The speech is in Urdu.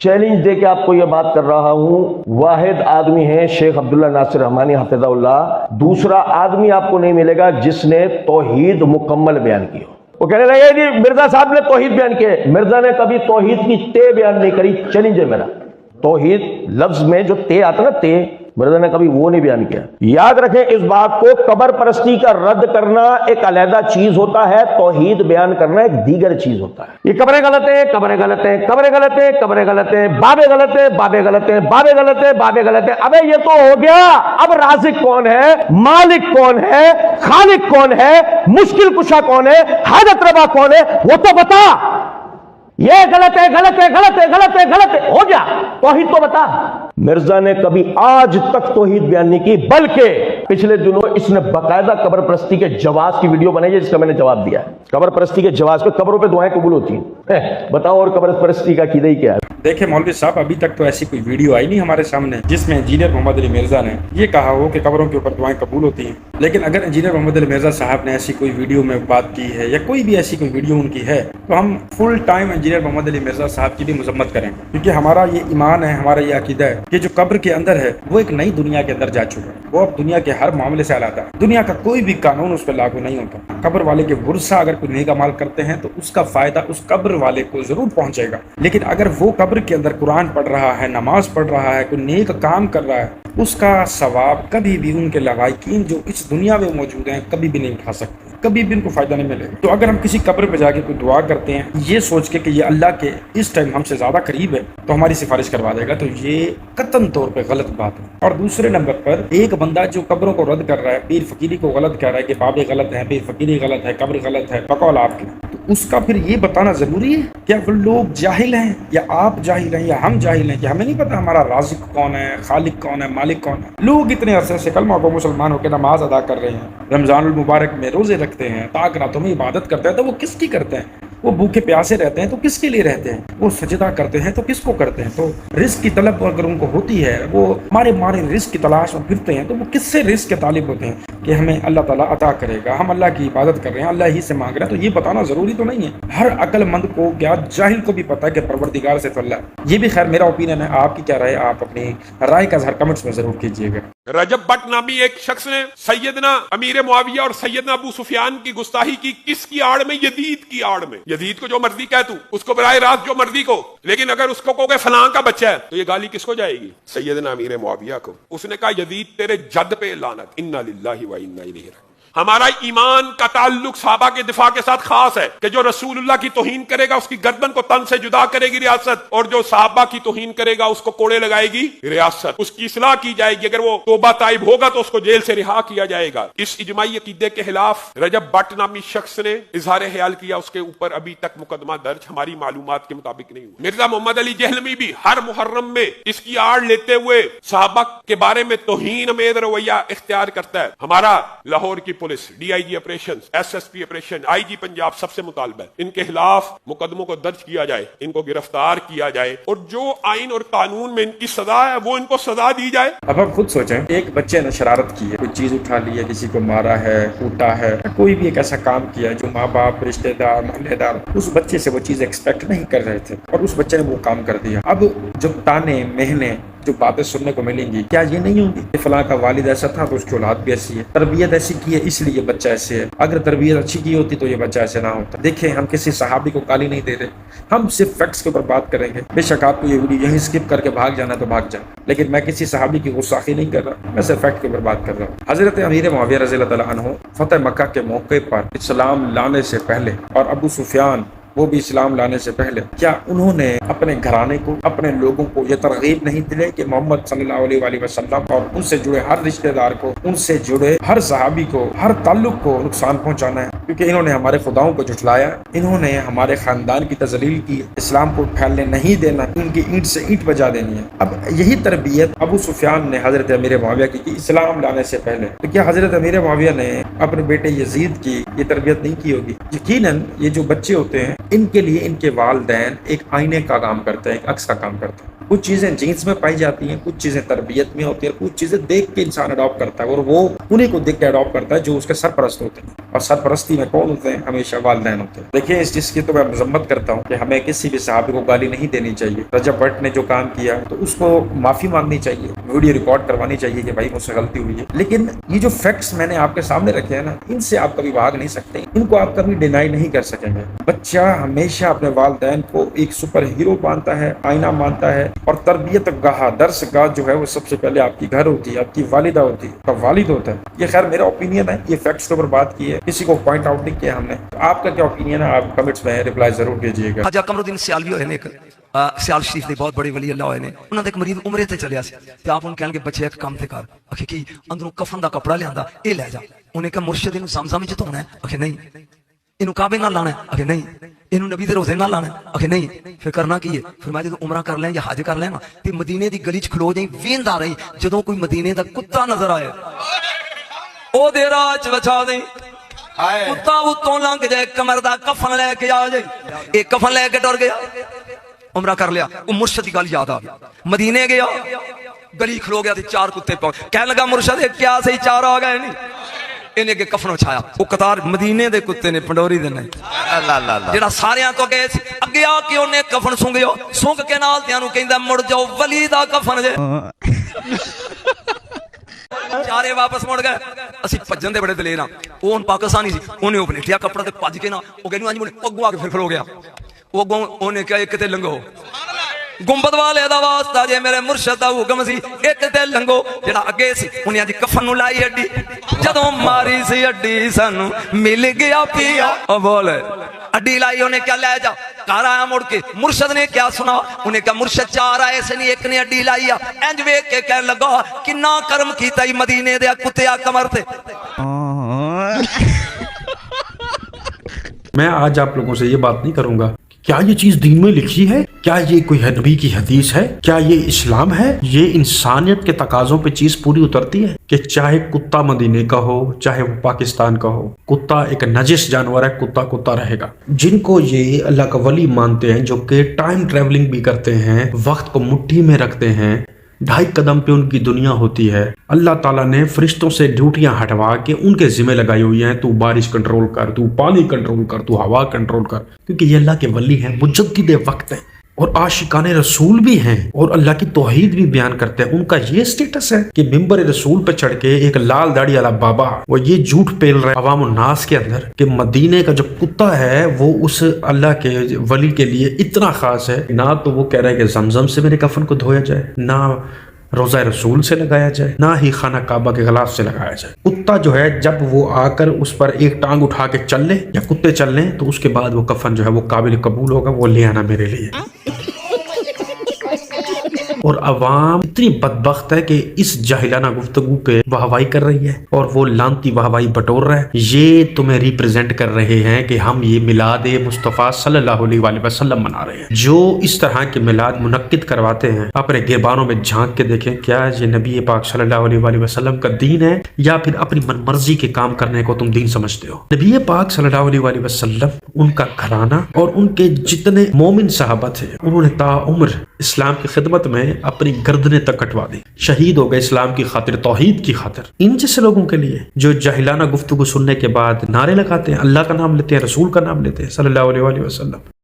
چیلنج دے کے آپ کو یہ بات کر رہا ہوں، واحد آدمی ہے شیخ عبداللہ ناصر رحمانی حفظہ اللہ، دوسرا آدمی آپ کو نہیں ملے گا جس نے توحید مکمل بیان کی ہو۔ وہ کہنے لگے جی مرزا صاحب نے توحید بیان کی ہے، مرزا نے کبھی توحید کی تے بیان نہیں کری، چیلنج ہے میرا۔ توحید لفظ میں جو تے آتا نا تے، مرزا نے کبھی وہ نہیں بیان کیا۔ یاد رکھیں اس بات کو، قبر پرستی کا رد کرنا ایک علیحدہ چیز ہوتا ہے، توحید بیان کرنا ایک دیگر چیز ہوتا ہے۔ یہ قبریں غلط ہیں، قبریں غلط ہیں، قبریں غلط ہیں، قبریں غلط ہیں، بابے غلط ہیں، بابے غلط ہیں، بابے غلط ہیں، بابے غلط ہیں۔ ابے یہ تو ہو گیا، اب رازق کون ہے، مالک کون ہے، خالق کون ہے، مشکل کشا کون ہے، حاجت روا کون ہے، وہ تو بتا۔ یہ غلط ہے، غلط ہے، غلط ہے، غلط ہے، غلط ہے، ہو گیا، توحید تو بتا۔ مرزا نے کبھی آج تک توحید بیان نہیں کی، بلکہ پچھلے دنوں اس نے باقاعدہ قبر پرستی کے جواز کی ویڈیو بنائی ہے جس کا میں نے جواب دیا ہے۔ قبر پرستی کے جواز پہ، قبروں پہ دعائیں قبول ہوتی ہیں، بتاؤ اور قبر پرستی کا عقیدہ ہی کیا ہے؟ دیکھیں مولوی صاحب، ابھی تک تو ایسی کوئی ویڈیو آئی نہیں ہمارے سامنے جس میں انجینئر محمد علی مرزا نے یہ کہا ہو کہ قبروں کے اوپر دعائیں قبول ہوتی ہیں۔ لیکن اگر انجینئر محمد علی مرزا صاحب نے ایسی کوئی ویڈیو میں بات کی ہے یا کوئی بھی ایسی کوئی ویڈیو ان کی ہے تو ہم فل ٹائم انجینئر محمد علی مرزا صاحب کی بھی مذمت کریں گے، کیونکہ ہمارا یہ ایمان ہے، ہمارا یہ عقیدہ ہے کہ جو قبر کے اندر ہے وہ ایک نئی دنیا کے اندر جا چکا ہے، وہ اب دنیا کے ہر معاملے سے علیحدہ ہے، دنیا کا کوئی بھی قانون اس پہ لاگو نہیں ہوتا۔ قبر والے کے ورثہ اگر کوئی نیک عمل کرتے ہیں تو اس کا فائدہ اس قبر والے کو ضرور پہنچے گا، لیکن اگر وہ قبر کے اندر قرآن پڑھ رہا ہے، نماز پڑھ رہا ہے، کوئی نیک کام کر رہا ہے، اس کا ثواب کبھی بھی ان کے لوائقین جو اس دنیا میں موجود ہیں کبھی بھی نہیں اٹھا سکتے، کبھی بھی ان کو فائدہ نہیں ملے گا۔ تو اگر ہم کسی قبر پہ جا کے کوئی دعا کرتے ہیں یہ سوچ کے کہ یہ اللہ کے اس ٹائم ہم سے زیادہ قریب ہے تو ہماری سفارش کروا دے گا، تو یہ قطعاً طور پہ غلط بات ہے۔ اور دوسرے نمبر پر ایک بندہ جو قبروں کو رد کر رہا ہے، پیر فقیری کو غلط کہہ رہا ہے کہ بابے غلط ہیں، پیر فقیری غلط ہے، قبر غلط ہے، بقول آپ کے، تو اس کا پھر یہ بتانا ضروری ہے؟ کیا وہ لوگ جاہل ہیں یا آپ جاہل ہیں یا ہم جاہل ہیں کہ ہمیں نہیں پتا ہمارا رازق کون ہے، خالق کون ہے، مالک کون ہے؟ لوگ اتنے عرصے سے کلمہ کو مسلمان ہو کے نماز ادا کر رہے ہیں، رمضان المبارک میں روزے رکھتے ہیں، تاک راتوں میں عبادت کرتے ہیں، تو وہ کس کی کرتے ہیں؟ وہ بھوکے پیاسے رہتے ہیں تو کس کے لیے رہتے ہیں؟ وہ سجدہ کرتے ہیں تو کس کو کرتے ہیں؟ تو رزق کی طلب اگر ان کو ہوتی ہے، وہ مارے رزق کی تلاش میں پھرتے ہیں، تو وہ کس سے رزق کے طالب ہوتے ہیں کہ ہمیں اللہ تعالیٰ عطا کرے گا، ہم اللہ کی عبادت کر رہے ہیں، اللہ ہی سے مانگ رہے ہیں؟ تو یہ بتانا ضروری تو نہیں ہے؟ ہر عقل مند کو کیا جاہل کو بھی پتا ہے کہ پروردگار سے تو اللہ ہے۔ یہ بھی خیر میرا اوپینین ہے، آپ کی کیا رائے؟ آپ اپنی رائے کا اظہار کمنٹس میں ضرور کیجیے گا۔ رجب بٹ نامی ایک شخص نے سیدنا امیر معاویہ اور سیدنا ابو سفیان کی گستاخی کی، کس کی آڑ میں؟ یزید کی آڑ میں۔ یزید کو جو مرضی کہہ تو، اس کو براہ راست جو مرضی کو، لیکن اگر اس کو کہ فلاں کا بچہ ہے تو یہ گالی کس کو جائے گی؟ سیدنا امیر معاویہ کو۔ اس نے کہا یزید تیرے جد پہ لعنت، انا للہ و انا الیہ راجعون۔ ہمارا ایمان کا تعلق صحابہ کے دفاع کے ساتھ خاص ہے کہ جو رسول اللہ کی توہین کرے گا اس کی گردن کو تن سے جدا کرے گی ریاست، اور جو صحابہ کی توہین کرے گا اس کو کوڑے لگائے گی ریاست، اس کی اصلاح کی جائے گی، اگر وہ توبہ تائب ہوگا تو اس کو جیل سے رہا کیا جائے گا۔ اس اجماعی عقیدے کے خلاف رجب بٹ نامی شخص نے اظہار خیال کیا، اس کے اوپر ابھی تک مقدمہ درج ہماری معلومات کے مطابق نہیں ہوا۔ مرزا محمد علی جہلمی بھی ہر محرم میں اس کی آڑ لیتے ہوئے صحابہ کے بارے میں توہین آمیز رویہ اختیار کرتا ہے۔ ہمارا لاہور کی police, D I G operation, S S P operation, I G Punjab سب سے مطالبہ ہے ان کے خلاف مقدموں کو درج کیا جائے، ان کو گرفتار کیا جائے، اور جو آئین اور قانون میں ان کی سزا ہے وہ ان کو سزا دی جائے۔ اب آپ خود سوچیں، ایک بچے نے شرارت کی ہے، کوئی چیز اٹھا لی ہے، کسی کو مارا ہے، کوٹا ہے، کوئی بھی ایک ایسا کام کیا ہے جو ماں باپ، رشتہ دار، محلے دار اس بچے سے وہ چیز ایکسپیکٹ نہیں کر رہے تھے، اور اس بچے نے وہ کام کر دیا۔ اب جو تانے مہنے جو باتیں سننے کو ملیں گی، کیا یہ نہیں ہوں گی کہ فلاں کا والد ایسا تھا تو اس کی اولاد بھی ایسی ہے، تربیت ایسی کی ہے اس لیے یہ بچہ ایسے ہے، اگر تربیت اچھی کی ہوتی تو یہ بچہ ایسے نہ ہوتا۔ دیکھیں ہم کسی صحابی کو گالی نہیں دے رہے، ہم صرف فیکٹس کے اوپر بات کریں گے۔ بے شک آپ کو یہ ویڈیو یہیں اسکپ کر کے بھاگ جانا تو بھاگ جائیں، لیکن میں کسی صحابی کی گستاخی نہیں کر رہا، میں صرف فیکٹ کے اوپر بات کر رہا ہوں۔ حضرت امیر معاویہ رضی اللہ تعالیٰ عنہ فتح مکہ کے موقع پر اسلام لانے سے پہلے، اور ابو سفیان وہ بھی اسلام لانے سے پہلے، کیا انہوں نے اپنے گھرانے کو، اپنے لوگوں کو یہ ترغیب نہیں دلائی کہ محمد صلی اللہ علیہ وآلہ وسلم اور ان سے جڑے ہر رشتہ دار کو، ان سے جڑے ہر صحابی کو، ہر تعلق کو نقصان پہنچانا ہے؟ کیونکہ انہوں نے ہمارے خداؤں کو جھٹلایا، انہوں نے ہمارے خاندان کی تذلیل کی، اسلام کو پھیلنے نہیں دینا، ان کی اینٹ سے اینٹ بجا دینی ہے۔ اب یہی تربیت ابو سفیان نے حضرت امیر معاویہ کی اسلام لانے سے پہلے، تو کیا حضرت امیر معاویہ نے اپنے بیٹے یزید کی یہ تربیت نہیں کی ہوگی؟ یقیناً یہ جو بچے ہوتے ہیں ان کے لیے ان کے والدین ایک آئینے کا کام کرتے ہیں، ایک عکس کا کام کرتے ہیں. کچھ چیزیں جینس میں پائی جاتی ہیں، کچھ چیزیں تربیت میں ہوتی ہیں، کچھ چیزیں دیکھ کے انسان اڈاپٹ کرتا ہے، اور وہ انہیں کو دیکھ کے اڈاپٹ کرتا ہے جو اس کے سرپرست ہوتے ہیں. اور سرپرستی میں کون ہوتے ہیں؟ ہمیشہ والدین ہوتے ہیں. دیکھیں اس چیز کی تو میں مذمت کرتا ہوں کہ ہمیں کسی بھی صحابی کو گالی نہیں دینی چاہیے. رجب بھٹ نے جو کام کیا تو اس کو معافی مانگنی چاہیے، ویڈیو ریکارڈ کروانی چاہیے کہ بھائی مجھ سے غلطی ہوئی ہے. لیکن یہ جو فیکٹس میں نے آپ کے سامنے رکھے ہیں نا، ان سے آپ کبھی بھاگ نہیں سکتے، ان کو آپ کبھی ڈینائی نہیں کر سکیں گے. بچہ ہمیشہ اپنے والدین کو ایک سپر ہیرو مانتا ہے، آئینہ مانتا ہے، اور تربیت گاہ، درس گاہ جو ہے وہ سب سے پہلے آپ کی گھر ہوتی ہے، آپ کی والدہ ہوتی ہے، آپ کا والد ہوتا ہے. یہ خیر میرا اوپینین ہے، یہ فیکٹس کے اوپر بات کی ہے، کسی کو پوائنٹ آؤٹ نہیں کیا ہم نے. آپ کا کیا اوپینین ہے؟ آپ کمنٹس میں رپلائی ضرور کیجیے گا. خواجہ قمر الدین سیالوی ہوئے نے ایک سیال شریف دے بہت بڑے ولی اللہ ہوئے نے. انہاں دے ایک مریض عمرے تے چلیا سی تے آپ انہوں کہن کہ بچے ایک کام تے کر، اکھے کی اندروں کفن دا کپڑا لیندا اے لے جا. انہیں کہا مرشد اینو زمزم وچ دھونا ہے، اکھے نہیں. اینو کعبے نال لانا ہے، اکھے نہیں. اینو نبی دے روزے نال لانا ہے، اکھے نہیں. پھر کرنا کی ہے؟ فرمایا جدوں عمرہ کر لیں یا حج کر لیں نا تے مدینے دی گلی چ کھلو جائیں، ویندا رہی جدوں کوئی مدینے دا کتا نظر آئے او دے راہ چ بچا دیں. کتا اتوں لنگ جائے، کمر دا کفن لے کے آ جائے. ایک کفن لے کے ٹر گیا، عمرہ کر لیا. وہ مرشد کی گل یاد آ گیا. مدینے گیا، گلی کھلو گیا تے چار کتے پہنچ. کہنے لگا مرشد کیا صحیح چار آ گئے نہیں. انہیں کے کفن اچھایا. وہ قطار مدینے دے کتے نے، پنڈوری دے نہیں. جڑا ساریاں تو گئے سی اگے آ کے انہیں کفن سونگیو، سونگ کے نال تیانو کہندا مڑ جاؤ ولی دا کفن جے. چارے واپس مڑ گئے. اسی پجن دے بڑے دلیر ہاں. وہ ہن پاکستانی سی، انہیں اپلٹیا کپڑا تے پج کے نا وہ کہندا انج اگوں آ کے پھر کھلو گیا. وہ اگوں انہیں کہا ایک تے لنگو گنبد والے دا واسطہ جے میرے مرشد دا حکم سی ایک تے لنگو. جڑا اگے سی انہیں اج کفن نو لائی اڈی، جدوں ماری سی اڈی سانو مل گیا پیا. او بولے اڈی لائی انہیں کیا لے جا. گھر آیا مڑ کے مرشد نے کیا سنا؟ انہیں کہا مرشد چار آئے سے نہیں، ایک نے اڈی لائی. انج ویکھ کے کہنے لگا کنا کرم کیتا ہی مدینے دے کتیا کمر تے. میں آج آپ لوگوں سے یہ بات نہیں کروں گا کیا یہ چیز دین میں لکھی ہے، کیا یہ کوئی نبی کی حدیث ہے، کیا یہ اسلام ہے. یہ انسانیت کے تقاضوں پہ چیز پوری اترتی ہے کہ چاہے کتا مدینے کا ہو، چاہے وہ پاکستان کا ہو، کتا ایک نجس جانور ہے، کتا کتا رہے گا. جن کو یہ اللہ کا ولی مانتے ہیں، جو کہ ٹائم ٹریولنگ بھی کرتے ہیں، وقت کو مٹھی میں رکھتے ہیں، 2.5 قدم پہ ان کی دنیا ہوتی ہے. اللہ تعالیٰ نے فرشتوں سے ڈیوٹیاں ہٹوا کے ان کے ذمہ لگائی ہوئی ہیں. تو بارش کنٹرول کر، تو پانی کنٹرول کر، تو ہوا کنٹرول کر، کیونکہ یہ اللہ کے ولی ہیں، مجدد وقت ہیں اور عاشقان رسول بھی ہیں اور اللہ کی توحید بھی بیان کرتے ہیں. ان کا یہ سٹیٹس ہے کہ ممبر رسول پہ چڑھ کے ایک لال داڑھی والا بابا وہ یہ جھوٹ پیل رہا ہے عوام الناس کے اندر کہ مدینے کا جو کتا ہے وہ اس اللہ کے ولی کے لیے اتنا خاص ہے. نہ تو وہ کہہ رہا ہے کہ زمزم سے میرے کفن کو دھویا جائے، نہ روزہ رسول سے لگایا جائے، نہ ہی خانہ کعبہ کے غلاف سے لگایا جائے. کتا جو ہے جب وہ آ کر اس پر ایک ٹانگ اٹھا کے چل لے یا کتے چل لیں تو اس کے بعد وہ کفن جو ہے وہ قابل قبول ہوگا، وہ لے آنا میرے لیے. اور عوام اتنی بدبخت ہے کہ اس جاہلانہ گفتگو پہ واہوائی کر رہی ہے اور وہ لانتی واہوائی بٹور رہا ہے. یہ تمہیں ریپرزینٹ کر رہے ہیں کہ ہم یہ میلاد مصطفیٰ صلی اللہ علیہ وآلہ وسلم منا رہے ہیں. جو اس طرح کے میلاد منعقد کرواتے ہیں اپنے گربانوں میں جھانک کے دیکھیں کیا یہ نبی پاک صلی اللہ علیہ وآلہ وسلم کا دین ہے یا پھر اپنی من مرضی کے کام کرنے کو تم دین سمجھتے ہو. نبی پاک صلی اللہ علیہ وآلہ وسلم، ان کا گھرانہ اور ان کے جتنے مومن صحابہ تھے انہوں نے تا عمر اسلام کی خدمت میں اپنی گردنیں تک کٹوا دی، شہید ہو گئے اسلام کی خاطر، توحید کی خاطر. ان جیسے لوگوں کے لیے جو جاہلانہ گفتگو سننے کے بعد نعرے لگاتے ہیں، اللہ کا نام لیتے ہیں، رسول کا نام لیتے ہیں صلی اللہ علیہ وآلہ وسلم.